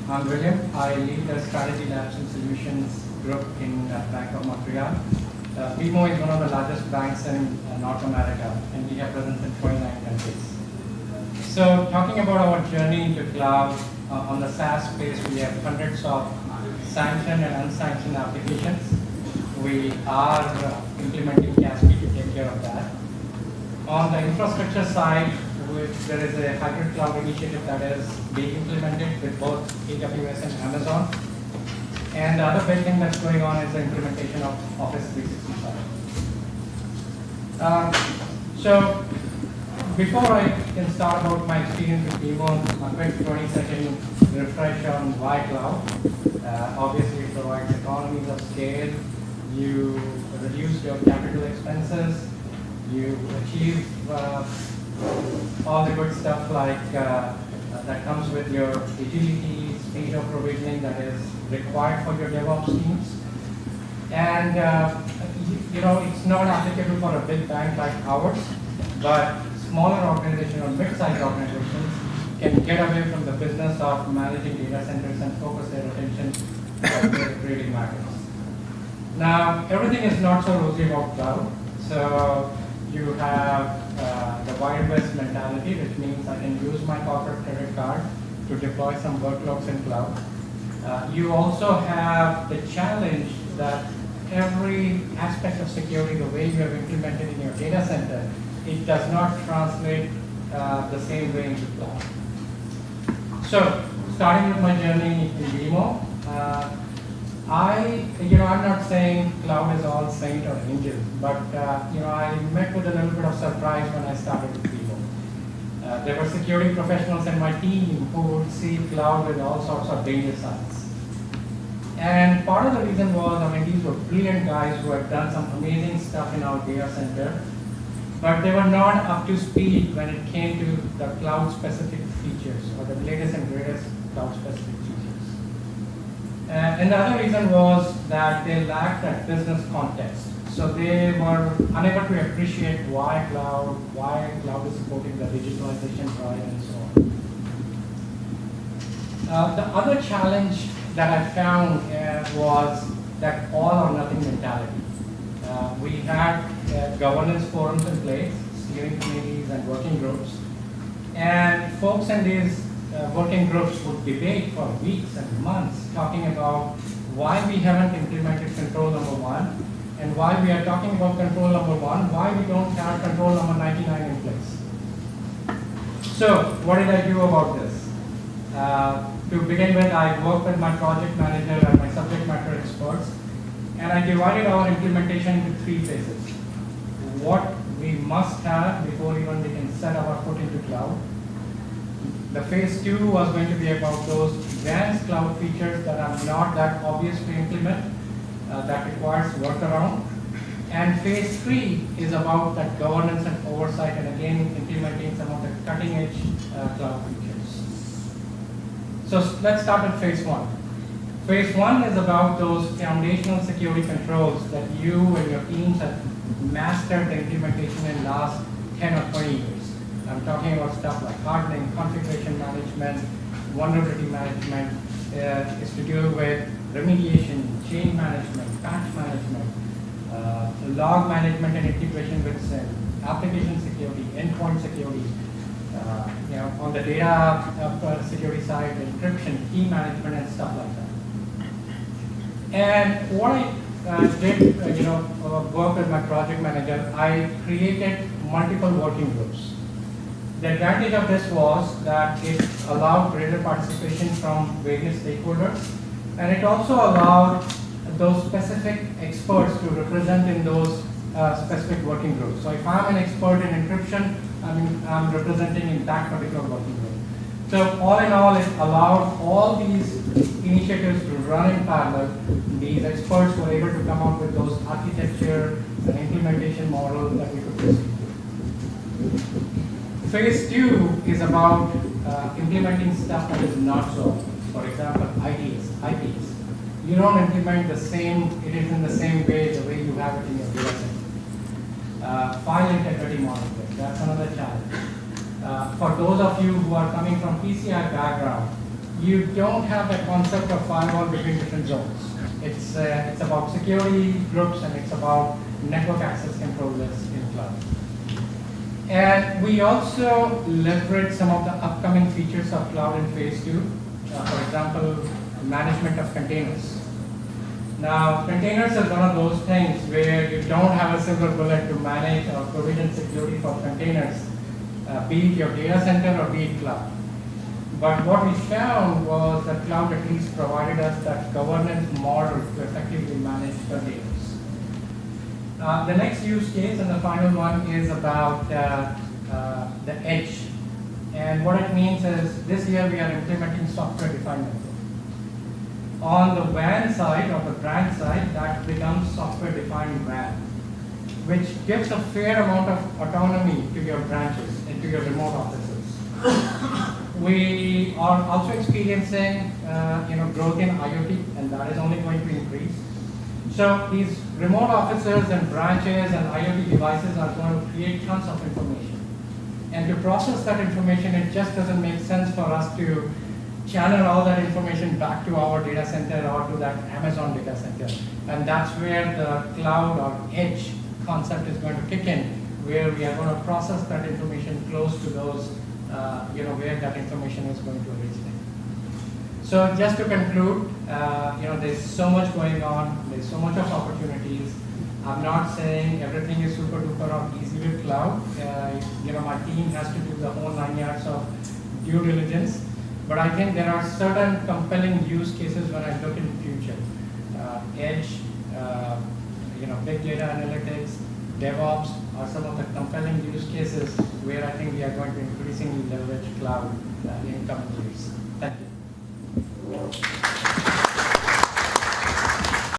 I'm William. I lead the Strategy Labs and Solutions group in Bank of Montreal. BMO is one of the largest banks in North America, and we have presence in 29 countries. So talking about our journey into cloud, on the SaaS space, we have hundreds of sanctioned and unsanctioned applications. We are implementing Caspi to take care of that. On the infrastructure side, there is a hybrid cloud initiative that is being implemented with both AWS and Amazon. And the other big thing that's going on is the implementation of Office 365. So before I can start about my experience with BMO, a quick 20-second refresh on why cloud. Obviously, it provides economies of scale. You reduce your capital expenses. You achieve all the good stuff like that comes with your agility, speed of provisioning that is required for your DevOps teams. And it's not applicable for a big bank like ours, but smaller organizations or mid-sized organizations can get away from the business of managing data centers and focus their attention on where it really matters. Now, everything is not so rosy about cloud. So you have the Wild West mentality, which means I can use my corporate credit card to deploy some workloads in cloud. You also have the challenge that every aspect of security, the way you have implemented in your data center, it does not translate the same way into cloud. So, starting with my journey in BMO, I'm not saying cloud is all saint or angel, but I met with a little bit of surprise when I started with BMO. There were security professionals in my team who would see cloud with all sorts of danger signs. And part of the reason was, these were brilliant guys who had done some amazing stuff in our data center, but they were not up to speed when it came to the cloud-specific features or the latest and greatest cloud-specific features. And the other reason was that they lacked that business context. So they were unable to appreciate why cloud is supporting the digitalization drive and so on. The other challenge that I found was that all or nothing mentality. We had governance forums in place, steering committees and working groups. And folks in these working groups would debate for weeks and months talking about why we haven't implemented control number 1 and why we are talking about control number 1, why we don't have control number 99 in place. So what did I do about this? To begin with, I worked with my project manager and my subject matter experts, and I divided our implementation into 3 phases. What we must have before even we can set our foot into cloud. The phase 2 was going to be about those advanced cloud features that are not that obvious to implement, that requires workaround. And phase 3 is about that governance and oversight, and again implementing some of the cutting edge cloud features. So let's start with phase 1. Phase 1 is about those foundational security controls that you and your teams have mastered the implementation in the last 10 or 20 years. I'm talking about stuff like hardening, configuration management, vulnerability management. It's to do with remediation, change management, patch management, log management and integration with SIEM, application security, endpoint security, on the data security side, encryption, key management, and stuff like that. And what I did, work with my project manager, I created multiple working groups. The advantage of this was that it allowed greater participation from various stakeholders, and it also allowed those specific experts to represent in those specific working groups. So if I'm an expert in encryption, I'm representing in that particular working group. So all in all, it allowed all these initiatives to run in parallel. These experts were able to come up with those architecture and implementation models that we could proceed with. Phase 2 is about implementing stuff that is not so. For example, IPs. You don't implement it in the same way the way you have it in your data center. File integrity monitoring, that's another challenge. For those of you who are coming from PCI background, you don't have a concept of firewall between different zones. It's about security groups and it's about network access controllers in cloud. And we also leverage some of the upcoming features of cloud in phase 2. For example, management of containers. Now, containers is one of those things where you don't have a silver bullet to manage or provision security for containers, be it your data center or be it cloud. But what we found was that cloud at least provided us that governance model to effectively manage containers. The next use case and the final one is about the edge. And what it means is this year we are implementing software-defined network. On the WAN side or the branch side, that becomes software-defined WAN, which gives a fair amount of autonomy to your branches and to your remote offices. We are also experiencing growth in IoT, and that is only going to increase. So these remote offices and branches and IoT devices are going to create tons of information. And to process that information, it just doesn't make sense for us to channel all that information back to our data center or to that Amazon data center. And that's where the cloud or edge concept is going to kick in, where we are going to process that information close to those, where that information is going to originate. So just to conclude, there's so much going on, there's so much of opportunities. I'm not saying everything is super duper or easy with cloud. My team has to do the whole 9 yards of due diligence. But I think there are certain compelling use cases when I look in the future. Edge, big data analytics, DevOps are some of the compelling use cases where I think we are going to increasingly leverage cloud in coming years.